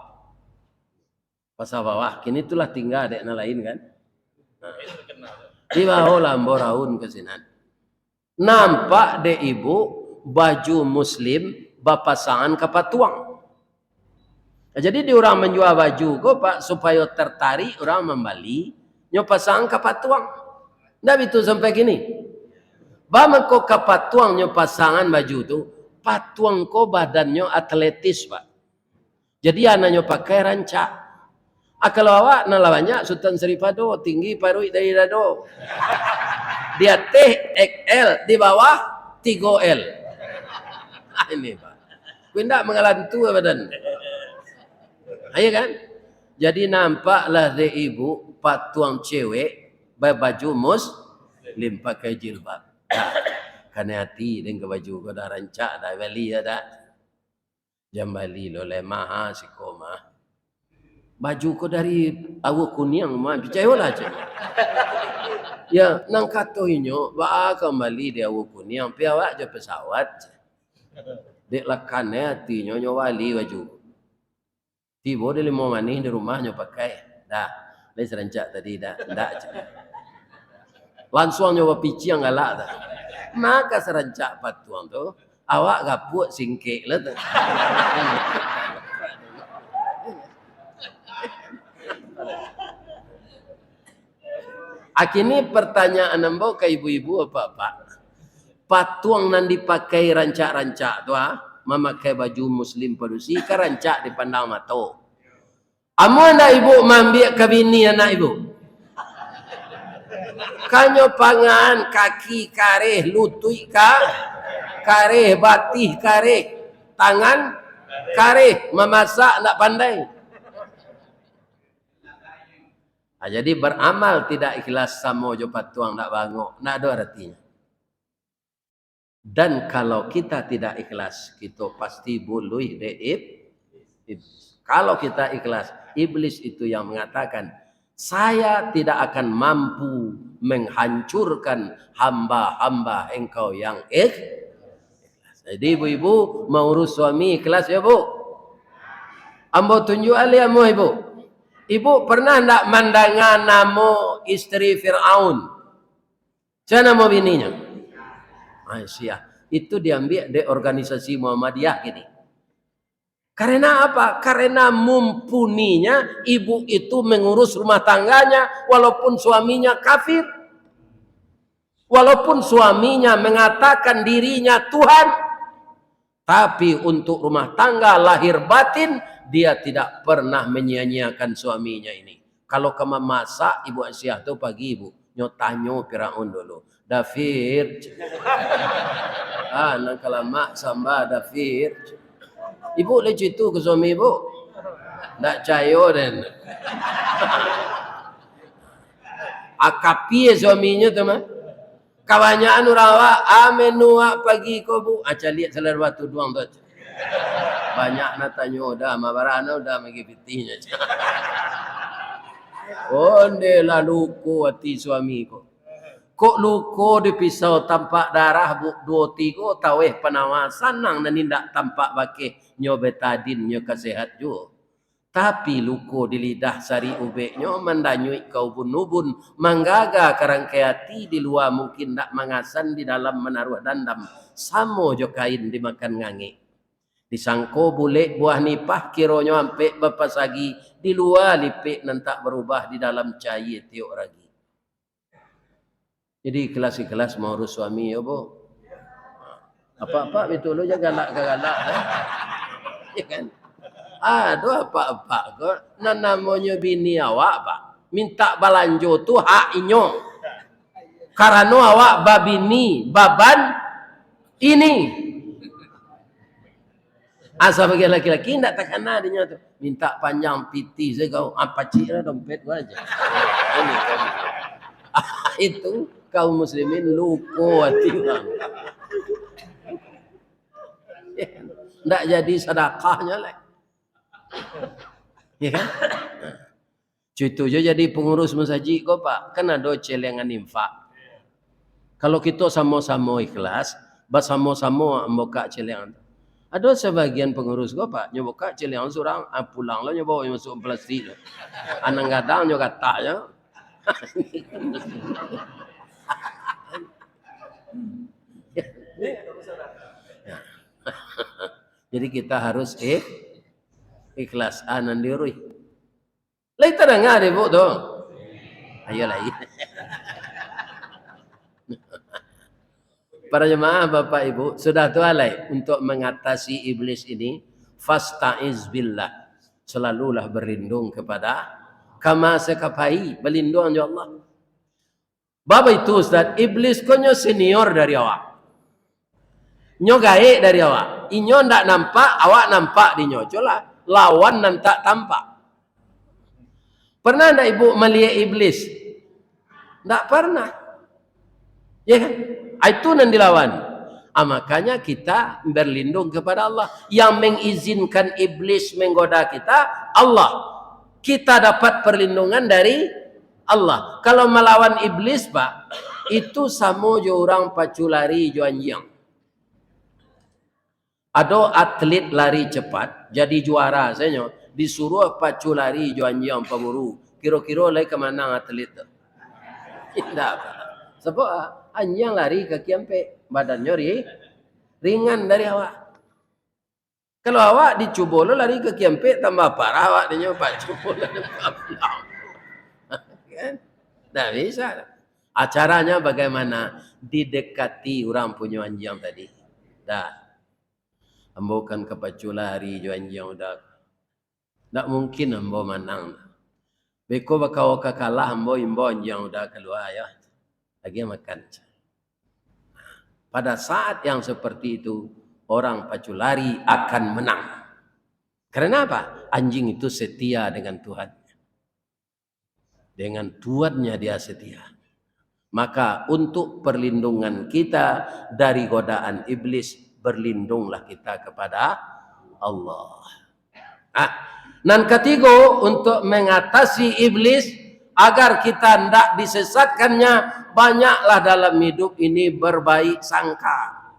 Pasar bawah. Kini itulah tinggal dek na lain kan. Di bawah lah hamba raun kesinan. Nampak dek ibu baju muslim bapasangan kapatuang. Jadi di orang menjual baju kok pak supaya tertarik orang membeli nyopasang kapatuang. Ndak itu sampai gini. Bama kok kapatuang nyopasangan baju tu, patuang ko badannya atletis pak. Jadi anaknya pakai rancak. Kalau awak nalawannya Sultan Seripado tinggi paru dari dado. Dia XL di bawah 3L. Ini pak. Tidak mengalantu badan. Iya kan? Jadi nampaklah de ibu patuang cewek baju muslim pakai jilbab. Karena hati dengan baju kau dah rancak dah beli ya dah. Jam beli lo lemah si koma. Baju kau dari awak kuning mah percaya lah je. Ya nang katoinyo ba kembali dia awak kuning piawak je pesawat. Dek lakan hati nyo wali baju. Tiba dia mau manis di rumahnya pakai. Dah. Lain serancak tadi dah. Langsung nyoba pici yang galak dah. Maka serancak patuang tu, awak gapuk singkik lah tu. Akini pertanyaan nambau ke ibu-ibu apa pak? Patuang nan dipakai rancak-rancak tu memakai baju muslim padusi ke rancak dipandang mato. Amo anda ibu mambiak ke bini anak ibu. Kanyo pangan kaki kareh lutui kareh batih kareh tangan kareh memasak tak pandai. Jadi beramal tidak ikhlas sama jo patuang nak bangok, nak ada artinya. Dan kalau kita tidak ikhlas, kita pasti boleh deib. Kalau kita ikhlas, iblis itu yang mengatakan, saya tidak akan mampu menghancurkan hamba-hamba engkau yang ikhlas. Jadi ibu-ibu mau urus suami ikhlas ya bu. Ambo tunjuk ali amo ibu. Ibu pernah ndak mandangan nama istri Fir'aun? Siapa nama bininya? Aisyah. Itu diambil dari organisasi Muhammadiyah gini. Karena apa? Karena mumpuninya ibu itu mengurus rumah tangganya walaupun suaminya kafir. Walaupun suaminya mengatakan dirinya Tuhan. Tapi untuk rumah tangga lahir batin dia tidak pernah menyia-nyiakan suaminya ini. Kalau kamu masak ibu Aisyah tu pagi ibu nyotanyo Firaun dulu. Dafir. Nang kalau mak samba dafir. Ibu lucu itu ke suami ibu. Ndak cayo dan. Akapi suaminya tu mah. Kebanyakan orang awak amenua pagi ko bu. Aca lihat selar batu doang tu. Banyak nak tanya dah mabarana udah magi pitihnya. Onde la luko hati suami ko. Kok luko dipisau tampak darah bu 2-3 taweh penawasan nang nanindak tampak bakeh nyo betadin nyo kesehat jo. Tapi luko di lidah sari ubeknya mendanyui kau bunubun manggaga karangkai hati di luar mungkin tak mangasan di dalam menaruh dandam samo jo kain dimakan ngangi. Disangko bulek buah nipah kironyo ampe bapasagi di luar lipik nantak berubah di dalam cair tiok ragi. Jadi kelas-kelas mau urus suami ya bu. Apa-apa betul lo jangan galak-galak. Ya kan? Aduh apa-apa kok. Nah namanya bini awak pak. Minta balanjo tu hak inyo. Karena awak babini baban ini. Asal bagi laki-laki tidak terkena dia tu. Minta panjang piti saya kau. Apa cik lah dompet gua aja. Ini kan. Itu kaum muslimin luko hati orang. Tidak jadi sedekahnya lah. Ya kan? Cucu je jadi pengurus masjid kau pak. Kan ada celengan infak. Kalau kita sama-sama ikhlas, bersama-sama membuka celengan. Ada sebagian pengurus kau pak, nyoba celengan seorang, pulang lah nyoba masuk plastik. Anang gadang nyoba katanya. Jadi kita harus ikhlas anandirui. Lai terdengar ibu tu. Ayolah. Para jemaah Bapak Ibu, sudah tualai untuk mengatasi iblis ini, fasta'iz billah. Selalulah berlindung kepada kama sekapai, berlindung ya Allah. Bapak itu Ustaz, iblis konyo senior dari awak. Nyo gaek dari awak. Inyo ndak nampak, awak nampak di nyo. Cola lawan nan tak tampak. Pernah ndak ibu melihat iblis? Ndak pernah. Ya kan? Itu nan dilawan. Makanya kita berlindung kepada Allah. Yang mengizinkan iblis menggoda kita, Allah. Kita dapat perlindungan dari Allah. Kalau melawan iblis pak, itu sama jo orang pacu lari jo anjing. Ada atlet lari cepat, jadi juara saya disuruh pacu lari jo anjing pemburu. kira-kira lagi kemana atlet tu. Tidak apa. Sebab anjing lari ke kiampe, badannya ringan dari awak. Kalau awak dicubo lo lari ke kiampe tambah parah awak dia nyoba cubo kan? Tidak bisa. Acaranya bagaimana? Didekati orang punya anjing tadi. Dah. Ambo kan kepacu lari jo anjing udah. Tak mungkin ambo menang. Beko bakal kalah ambo imbo anjing udah keluar ya. Lagi makan. Pada saat yang seperti itu, orang pacu lari akan menang. Karena apa? Anjing itu setia dengan Tuhan. Dengan Tuhannya dia setia. Maka untuk perlindungan kita dari godaan iblis, berlindunglah kita kepada Allah. Dan ketiga, untuk mengatasi iblis agar kita tidak disesatkannya, banyaklah dalam hidup ini berbaik sangka.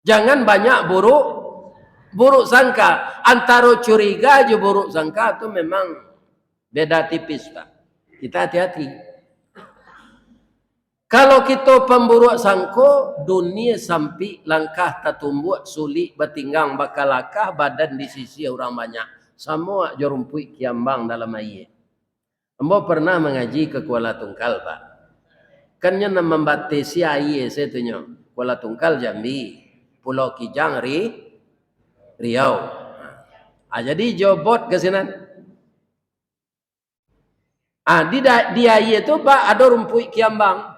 Jangan banyak buruk sangka. Antara curiga aja buruk sangka itu memang beda tipis, Pak. Kita hati-hati. Kalau kita pemburuk sangko, dunia sampai langkah tertumbuh, sulit bertinggang bakal lakah, badan di sisi orang banyak. Semua jorumpui kiambang dalam air. Ambo pernah mengaji ke Kuala Tungkal, Pak. Kannya membatasi air saya tunjuk. Kuala Tungkal Jambi, Pulau Kijang Riau. Jadi jobot ke sini. Di air itu Pak ada rumput kiambang.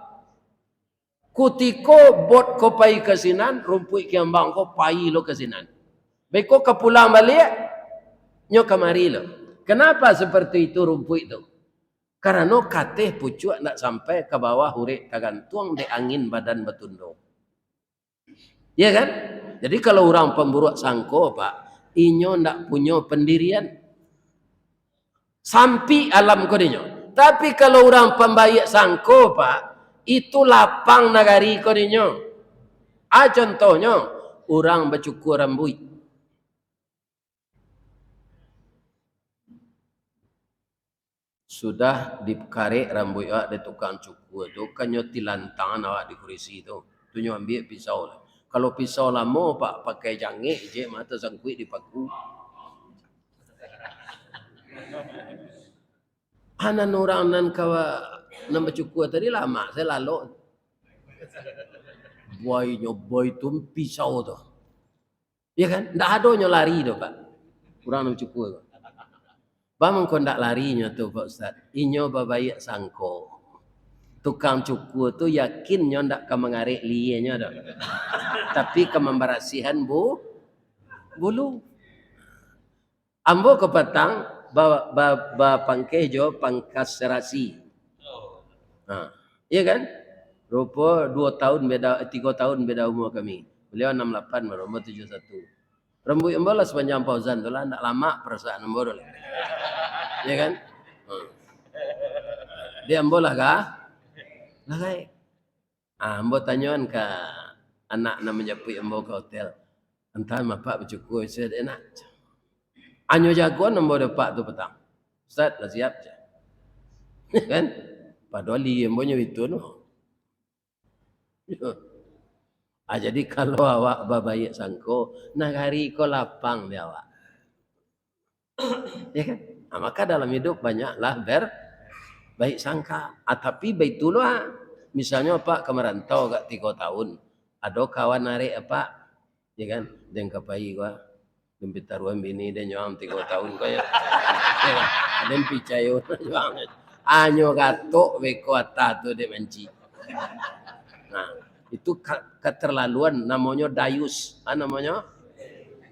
Kutiko bot ko pai ke sinan, rumput kiambang ko pai lo ke sinan. Beko ke pulang balik, nyo kamari lo. Kenapa seperti itu rumput itu? Karena kateh pucuk nak sampai ke bawah hurek kagantung di angin badan betundo. Ya kan? Jadi kalau orang pemburuk sangko Pak, inyo ndak punya pendirian. Sampai alam kodinyo. Tapi kalau orang pembaik sangko Pak, itu lapang nagari kodinyo. Contohnya, orang bercukur rambut. Sudah dikarek rambut awak di tukang cukur tu, kanyo tilantangan awak di kursi tu. Tu nyo ambil pisau lah. Kalau pisau lama Pak pakai jangik je mata sangkuit dipaku. Anan orang nan kawa nan bercukur tadi lama saya lalu. Boy tu pisau tu. Ya kan? Ndak ada nyo lari tu Pak. Orang nan bercukur. Bang kau ndak larinya tu Pak Ustaz. Inyo babayak sangko. Tukang cukur tu yakin nyo ndak ke mengarik lienya dah. Tapi ke memberasihan bulu. Ambo ke petang ba pangkeh jo pangkas serasi. Iya kan? Rupa 3 tahun beda umur kami. Beliau 68, baru umur 71. Rambut ambo lah sepanjang Fauzan tu lah, ndak lama perasaan ambo dulu. Iya kan? Dia ambo lah kah? Lah kai. Ambo tanyakan ke anak namanya Pui ambo ke hotel. Entah bapak bercukur saya enak. Anyo jagoan ambo dapat tu petang. Ustaz dah siap je. Kan? Padahal dia ambo nya itu no. Jadi kalau awak babaik sangko, nagari ko lapang dia awak. Ya kan? Maka dalam hidup banyaklah baik sangka. Tapi baitulah, misalnya Pak ke merantau gak 3 tahun, ada kawan narik apa, ya kan? Dia kapai gua, dempit taruhan bini dia nyuang 3 tahun kaya. Ya kan? Ada yang picayo nyuang. Anyo gatok beko atas tu dia menci. Nah, itu keterlaluan namanya dayus. Namanya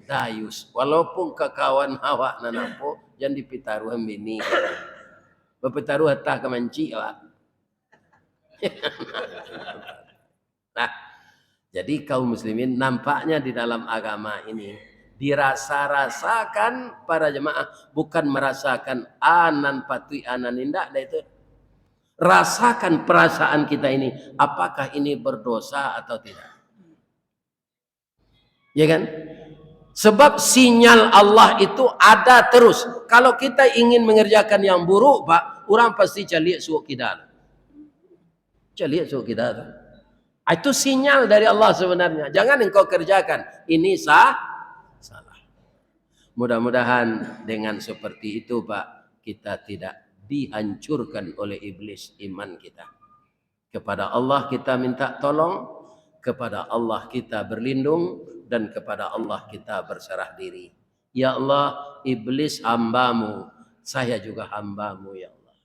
dayus. Walaupun ke kawan awak nanapo jangan dipitaruhan bini. Bapitaruh hatta ke menci awak. Nah, jadi kaum muslimin nampaknya di dalam agama ini dirasa-rasakan para jemaah, bukan merasakan anan patui anan indah itu. Rasakan perasaan kita ini, apakah ini berdosa atau tidak. Ya kan? Sebab sinyal Allah itu ada terus. Kalau kita ingin mengerjakan yang buruk, Pak, orang pasti cari suuk kita. Cari suuk kita. Itu sinyal dari Allah sebenarnya. Jangan engkau kerjakan. Ini salah. Mudah-mudahan dengan seperti itu, Pak, kita tidak dihancurkan oleh iblis iman kita. Kepada Allah kita minta tolong, kepada Allah kita berlindung, dan kepada Allah kita berserah diri. Ya Allah, iblis hambamu, saya juga hambamu ya Allah.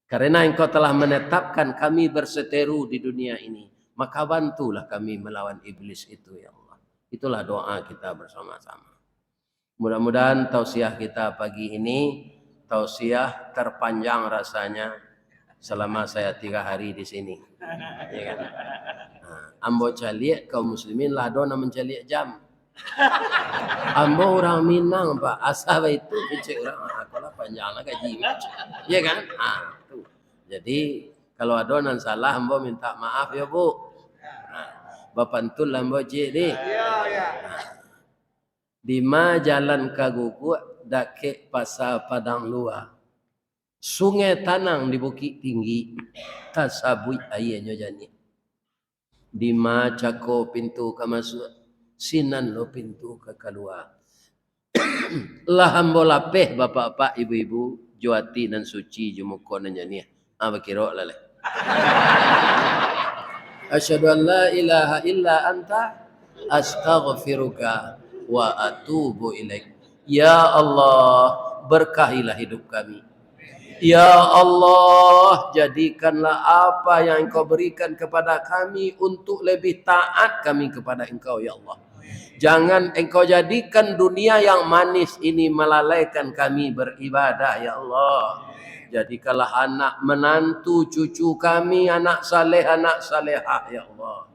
Karena engkau telah menetapkan kami berseteru di dunia ini, maka bantulah kami melawan iblis itu ya Allah. Itulah doa kita bersama-sama. Mudah-mudahan tausiah kita pagi ini, tausiah terpanjang rasanya selama saya 3 hari di sini. Ya kan? Ambo caliak kaum muslimin lah dona mencaliak jam. Ambo orang Minang Pak, asal itu kecil orang aku lah panjang lah gaji. Ya kan? Tuh. Jadi kalau adonan salah ambo minta maaf ya Bu. Bapak tul ambo cik ni. Di ma jalan kaguku dake pasar Padang Luar. Sungai Tanang di Bukit Tinggi. Tasabui ayahnya jani. Di ma cako pintu ke masuk. Sinan lo pintu ke keluar. Lah ambo lapeh bapak-bapak ibu-ibu. Juati dan suci jumukon dan jani. Bakiro laleh. Asyhadu an la ilaha illa anta astaghfiruka wa atubu ilaik. Ya Allah, berkahilah hidup kami. Ya Allah, jadikanlah apa yang Engkau berikan kepada kami untuk lebih taat kami kepada Engkau, ya Allah. Jangan Engkau jadikan dunia yang manis ini melalaikan kami beribadah, ya Allah. Jadikanlah anak menantu cucu kami anak saleh, anak salehah, ya Allah.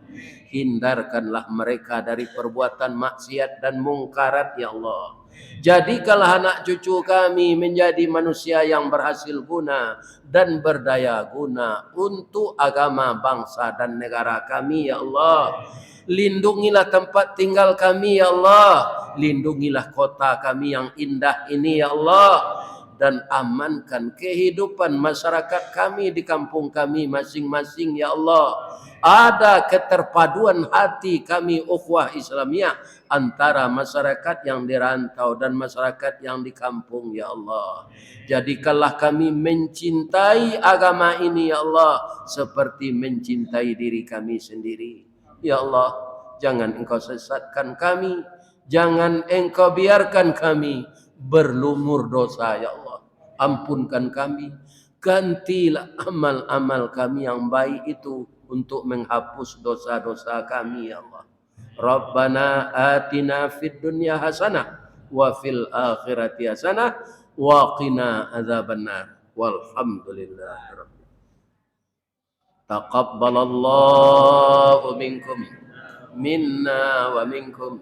Hindarkanlah mereka dari perbuatan maksiat dan mungkarat, ya Allah. Jadikanlah anak cucu kami menjadi manusia yang berhasil guna dan berdaya guna untuk agama, bangsa dan negara kami, ya Allah. Lindungilah tempat tinggal kami, ya Allah. Lindungilah kota kami yang indah ini, ya Allah. Dan amankan kehidupan masyarakat kami di kampung kami masing-masing, ya Allah. Ada keterpaduan hati kami ukhuwah Islamiyah antara masyarakat yang di rantau dan masyarakat yang di kampung, ya Allah. Jadikanlah kami mencintai agama ini, ya Allah, seperti mencintai diri kami sendiri. Ya Allah, jangan Engkau sesatkan kami, jangan Engkau biarkan kami berlumur dosa, ya Allah. Ampunkan kami, gantilah amal-amal kami yang baik itu untuk menghapus dosa-dosa kami, ya Allah. Rabbana atina fid dunya hasanah wa fil akhirati hasanah wa qina adzabannar. Walhamdulillah. Taqabbalallahu minkum minna wa minkum.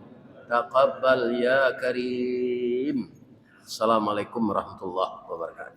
Taqabbal ya karim. Assalamualaikum warahmatullahi wabarakatuh.